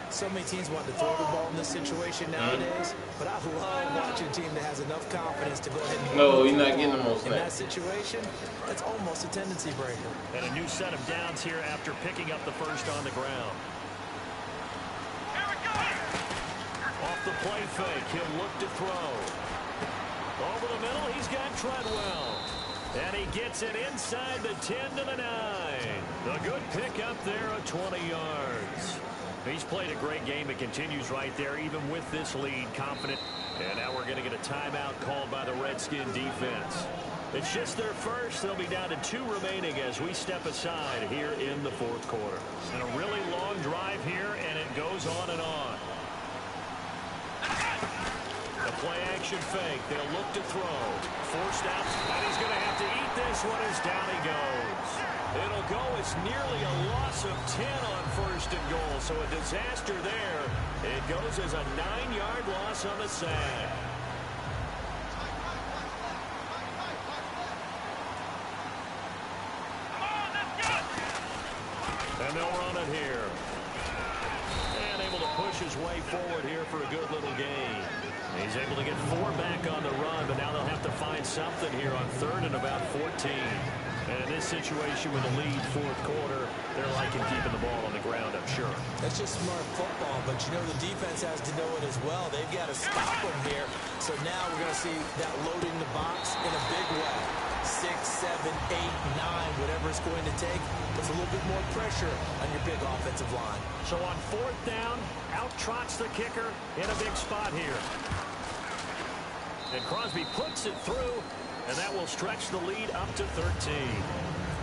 B: So many teams want to throw the ball in this situation nowadays, but I love watching a team that has enough confidence to go ahead and
E: you're not getting the most
B: in that situation. That's almost a tendency breaker.
A: And a new set of downs here after picking up the first on the ground. Off the play fake, he'll look to throw. Over the middle, he's got Treadwell. And he gets it inside the 10 to the 9. A good pick up there at 20 yards. He's played a great game. It continues right there, even with this lead, confident. And now we're going to get a timeout called by the Redskin defense. It's just their first. They'll be down to 2 remaining as we step aside here in the 4th quarter. And a really long drive here, and it goes on and on. The play action fake. They'll look to throw. Forced out, and he's going to have to eat this one as down he goes. It'll go as nearly a loss of 10 on 1st and goal, so a disaster there. It goes as a 9-yard loss on the sack. And they'll run it here. And able to push his way forward here for a good little gain. He's able to get 4 back on the run, but now they'll have to find something here on 3rd and about 14. And in this situation with the lead 4th quarter, they're liking keeping the ball on the ground, I'm sure.
B: That's just smart football, but you know the defense has to know it as well. They've got to stop them here. So now we're going to see that loading the box in a big way. 6, 7, 8, 9, whatever it's going to take. Puts a little bit more pressure on your big offensive line.
A: So on 4th down, out trots the kicker in a big spot here. And Crosby puts it through, and that will stretch the lead up to 13.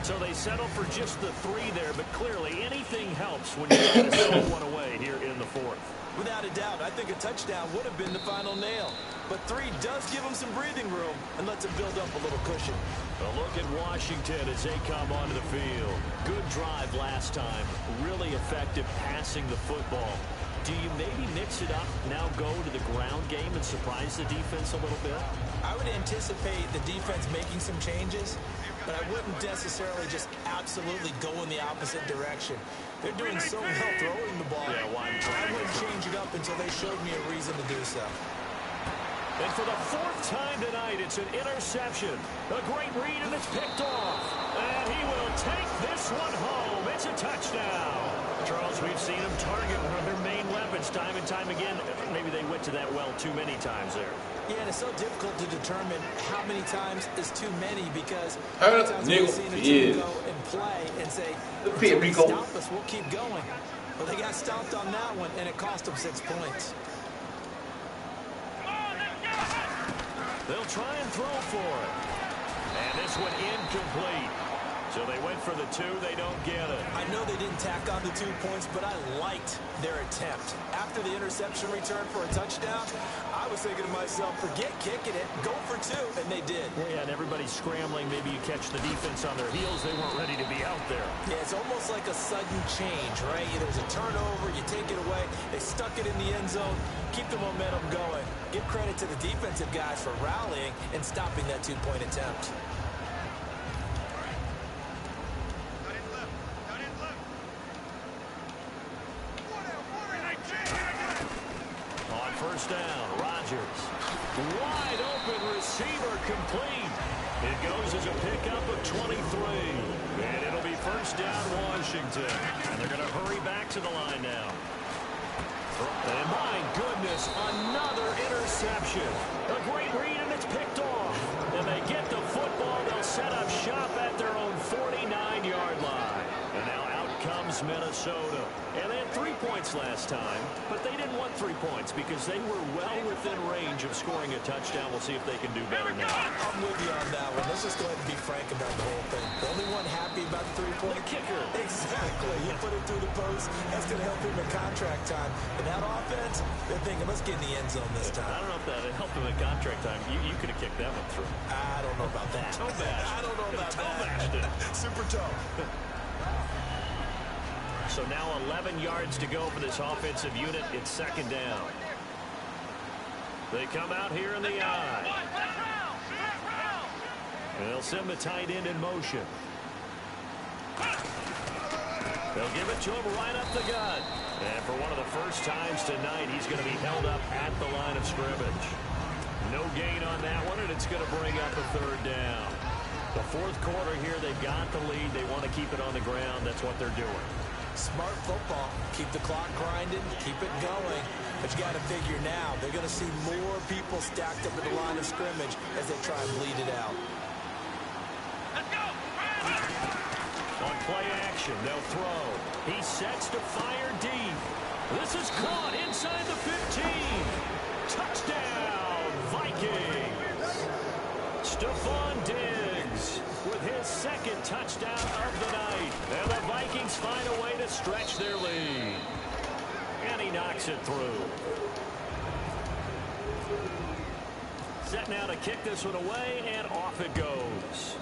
A: So they settle for just the 3 there, but clearly anything helps when you try to steal one away here in the 4th.
B: Without a doubt, I think a touchdown would have been the final nail. But 3 does give them some breathing room and lets them build up a little cushion.
A: A look at Washington as they come onto the field. Good drive last time. Really effective passing the football. Do you maybe mix it up, now go to the ground game and surprise the defense a little bit?
B: I would anticipate the defense making some changes, but I wouldn't necessarily just absolutely go in the opposite direction. They're doing so well throwing the ball.
A: Yeah, why?
B: I wouldn't change it up until they showed me a reason to do so.
A: And for the 4th time tonight, it's an interception. A great read, and it's picked off. And he will take this one home. It's a touchdown. Charles, we've seen them target one of their main weapons time and time again. Maybe they went to that well too many times there.
B: Yeah, and it's so difficult to determine how many times is too many because
E: Hurt
B: sometimes
E: nigga,
B: we've seen a
E: yeah.
B: team go and play and say, until they stop us, we'll keep going. But they got stopped on that one, and it cost them 6 points.
A: They'll try and throw for it. And this one incomplete. So they went for the 2. They don't get it.
B: I know they didn't tack on the 2 points, but I liked their attempt. After the interception return for a touchdown, I was thinking to myself, forget kicking it, go for 2, and they did.
A: Yeah, and everybody's scrambling. Maybe you catch the defense on their heels. They weren't ready to be out there.
B: Yeah, it's almost like a sudden change, right? There's a turnover, you take it away, they stuck it in the end zone, keep the momentum going. Give credit to the defensive guys for rallying and stopping that 2-point attempt.
A: First down, Rodgers. Wide open receiver complete. It goes as a pickup of 23. And it'll be first down, Washington. And they're going to hurry back to the line now. And my goodness, another interception. A great read, and it's picked off. And they get the football. They'll set up shop at their own 49-yard line. And now out comes Minnesota. And they had 3 points last time, but they didn't want 3 points because they were well within range of scoring a touchdown. We'll see if they can do better now.
B: I'm with you on that one. Let's just go ahead and be frank about the whole thing. The only one happy about the 3-point
A: kicker.
B: Exactly. He put it through the post. That's going to help him in contract time. But that offense, they're thinking, let's get in the end zone this time.
A: I don't know if that helped him in contract time. You could have kicked that one through.
B: I don't know about that.
A: Toe bash.
B: I don't know about
A: bashed
B: that.
A: it.
B: Super toe.
A: So now 11 yards to go for this offensive unit. It's second down. They come out here in the eye. And they'll send the tight end in motion. They'll give it to him right up the gut. And for one of the first times tonight, he's going to be held up at the line of scrimmage. No gain on that one, and it's going to bring up a third down. The fourth quarter here, they've got the lead. They want to keep it on the ground. That's what they're doing.
B: Smart football. Keep the clock grinding. Keep it going. But you got to figure now, they're going to see more people stacked up at the line of scrimmage as they try and bleed it out.
A: Let's go. On play action, they'll throw. He sets to fire deep. This is caught inside the 15. Touchdown, Vikings. Stephon Diggs with his second touchdown of the night. And the Vikings find a way to stretch their lead. And he knocks it through. Set now to kick this one away, and off it goes.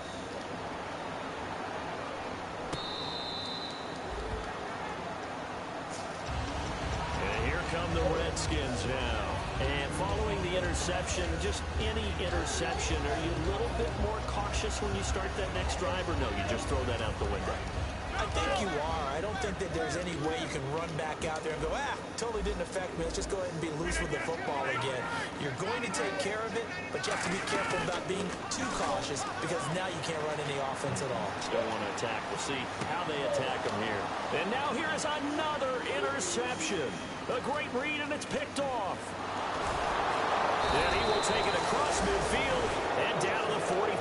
A: And here come the Redskins now. And following the interception, just any interception, are you a little bit more cautious when you start that next drive, or no, you just throw that out the window?
B: I think you are. I don't think that there's any way you can run back out there and go, totally didn't affect me. Let's just go ahead and be loose with the football again. You're going to take care of it, but you have to be careful about being too cautious because now you can't run any offense at all.
A: Still want to attack. We'll see how they attack them here. And now here is another interception. A great read, and it's picked off. And he will take it across midfield and down to the 45.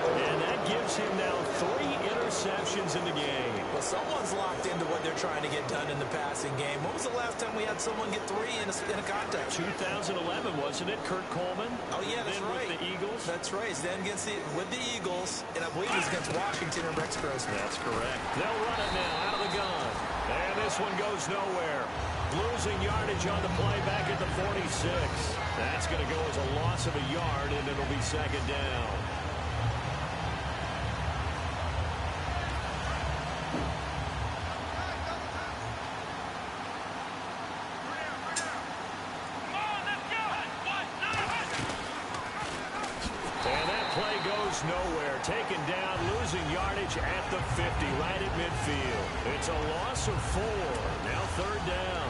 A: And that gives him now 3 interceptions in the game.
B: Well, someone's locked into what they're trying to get done in the passing game. When was the last time we had someone get 3 in a contest?
A: 2011, wasn't it? Kurt Coleman.
B: Oh, yeah, that's
A: then
B: right.
A: With the Eagles.
B: That's right. Then with the Eagles, and I believe it was against Washington or Rex Grossman.
A: That's correct. They'll run it now out of the gun. And this one goes nowhere. Losing yardage on the play back at the 46. That's going to go as a loss of a yard, and it'll be second down. Nowhere, taken down, losing yardage at the 50, right at midfield. It's a loss of 4. Now third down.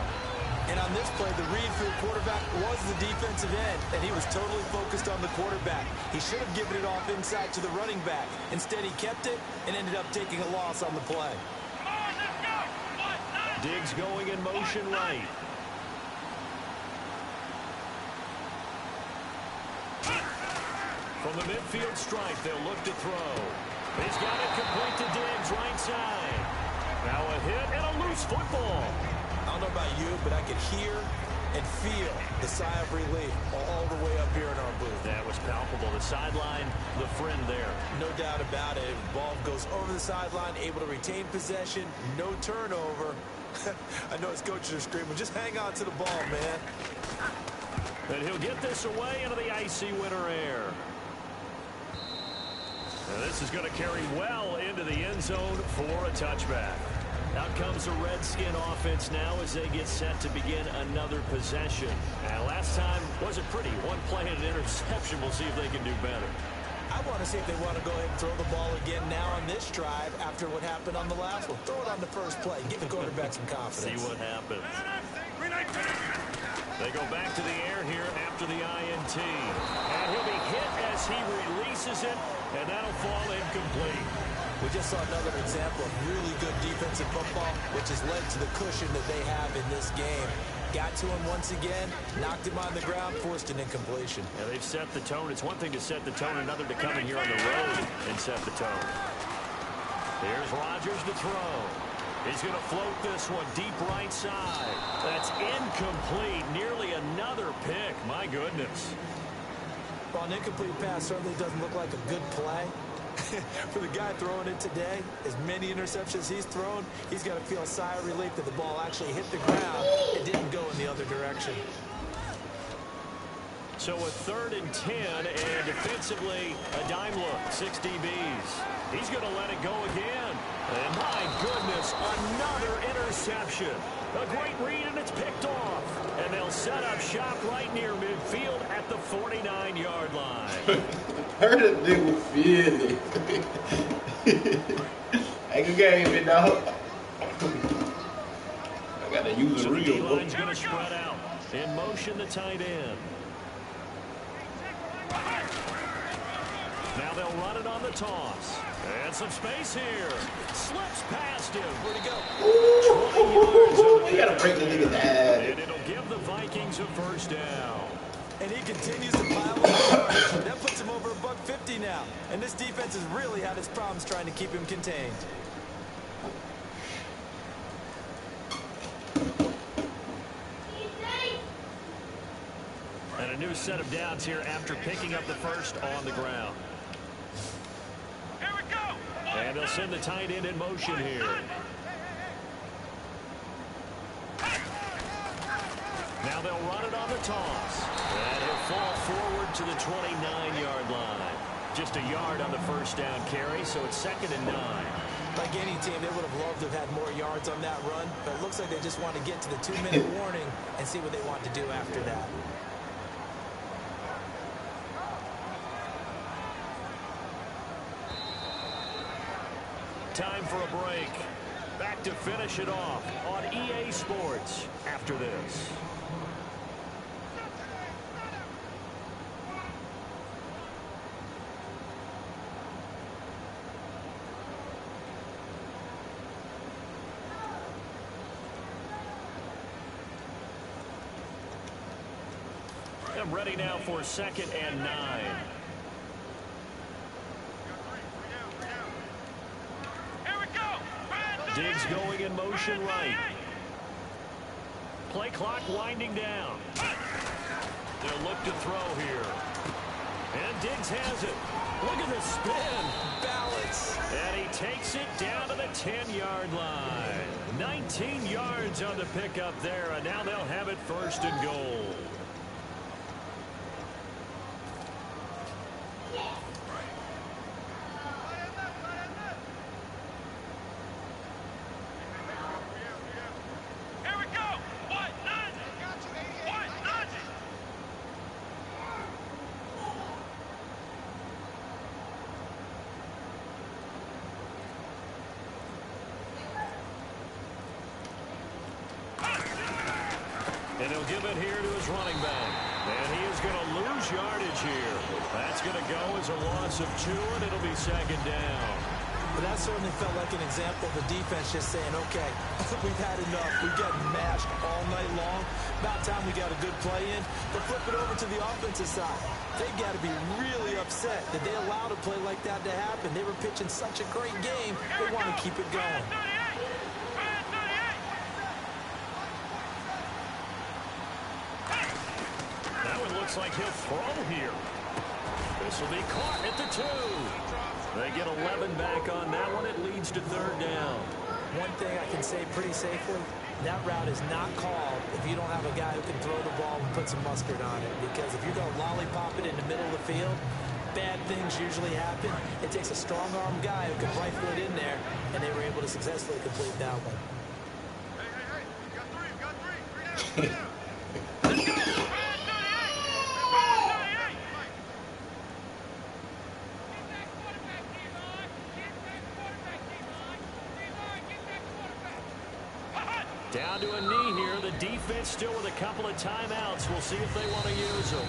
B: And on this play, the read for the quarterback was the defensive end, and he was totally focused on the quarterback. He should have given it off inside to the running back. Instead, he kept it and ended up taking a loss on the play.
A: Diggs going in motion right. From the midfield stripe, they'll look to throw. He's got it complete to Diggs, right side. Now a hit and a loose football.
B: I don't know about you, but I could hear and feel the sigh of relief all the way up here in our booth.
A: That was palpable. The sideline, the friend there.
B: No doubt about it. The ball goes over the sideline, able to retain possession, no turnover. I know his coaches are screaming, just hang on to the ball, man.
A: And he'll get this away into the icy winter air. And this is going to carry well into the end zone for a touchback. Out comes the Redskin offense now as they get set to begin another possession. And last time wasn't pretty. One play and an interception. We'll see if they can do better.
B: I want to see if they want to go ahead and throw the ball again now on this drive after what happened on the last one. Throw it on the first play. Give the quarterback some confidence.
A: See what happens. They go back to the air here after the INT. And he'll be hit as he releases it, and that'll fall incomplete.
B: We just saw another example of really good defensive football, which has led to the cushion that they have in this game. Got to him once again, knocked him on the ground, forced an incompletion.
A: Yeah, they've set the tone. It's one thing to set the tone, another to come in here on the road and set the tone. Here's Rodgers to throw. He's going to float this one deep right side. That's incomplete. Nearly another pick. My goodness.
B: Well, an incomplete pass certainly doesn't look like a good play. For the guy throwing it today, as many interceptions he's thrown, he's got to feel a sigh of relief that the ball actually hit the ground. It didn't go in the other direction.
A: So a 3rd and 10, and defensively, a dime look, 6 DBs. He's going to let it go again. And my goodness, another interception. A great read, and it's picked off. And they'll set up shop right near midfield at the 49-yard line.
E: Hurt a nigga feeling. Ain't a game, man, dog. I gotta use a real book.
A: D-line's going to spread out. In motion, the tight end. Now they'll run it on the toss. And some space here. Slips past him. Where'd he go?
E: Ooh, you gotta break the nigga down.
A: And it'll give the Vikings a first down.
B: And he continues to pile up yards. That puts him over $150 now. And this defense has really had its problems trying to keep him contained.
A: And a new set of downs here after picking up the first on the ground.
F: Here we go.
A: And they'll send the tight end in motion here. Now they'll run it on the toss. And he'll fall forward to the 29-yard line. Just a yard on the first down carry, so it's 2nd and 9.
B: Like any team, they would have loved to have had more yards on that run, but it looks like they just want to get to the 2-minute warning and see what they want to do after that.
A: Time for a break. Back to finish it off on EA Sports after this. I'm ready now for 2nd and 9. Diggs going in motion right. Play clock winding down. They'll look to throw here. And Diggs has it. Look at the spin.
B: Balance.
A: And he takes it down to the 10-yard line. 19 yards on the pickup there, and now they'll have it 1st and goal. And he'll give it here to his running back. And he is going to lose yardage here. That's going to go as a loss of 2, and it'll be 2nd down.
B: But that certainly felt like an example of the defense just saying, okay, we've had enough. We've gotten mashed all night long. About time we got a good play in. But flip it over to the offensive side. They've got to be really upset that they allowed a play like that to happen. They were pitching such a great game. They want to keep it going.
A: That one looks like he'll throw here. This will be caught at the 2. They get 11 back on that one. It leads to 3rd down.
B: One thing I can say pretty safely, that route is not called if you don't have a guy who can throw the ball and put some mustard on it. Because if you're going to lollipop it in the middle of the field, bad things usually happen. It takes a strong-arm guy who can rifle it in there, and they were able to successfully complete that one.
F: Hey, you got 3, you got 3. 3 down, 3 down. Let's go.
A: Down to a knee here. The defense still with a couple of timeouts. We'll see if they want to use them.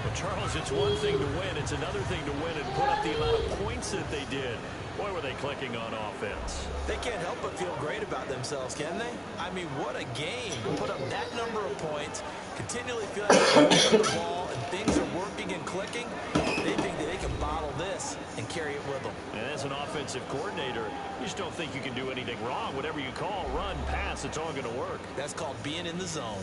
A: But Charles, it's one thing to win. It's another thing to win and put up the amount of points that they did. Boy, were they clicking on offense.
B: They can't help but feel great about themselves, can they? I mean, what a game. To put up that number of points, continually feel like they're moving the ball and things are working and clicking. They think that they can bottle this and carry it with them.
A: And as an offensive coordinator, you just don't think you can do anything wrong. Whatever you call, run, pass, it's all going to work.
B: That's called being in the zone.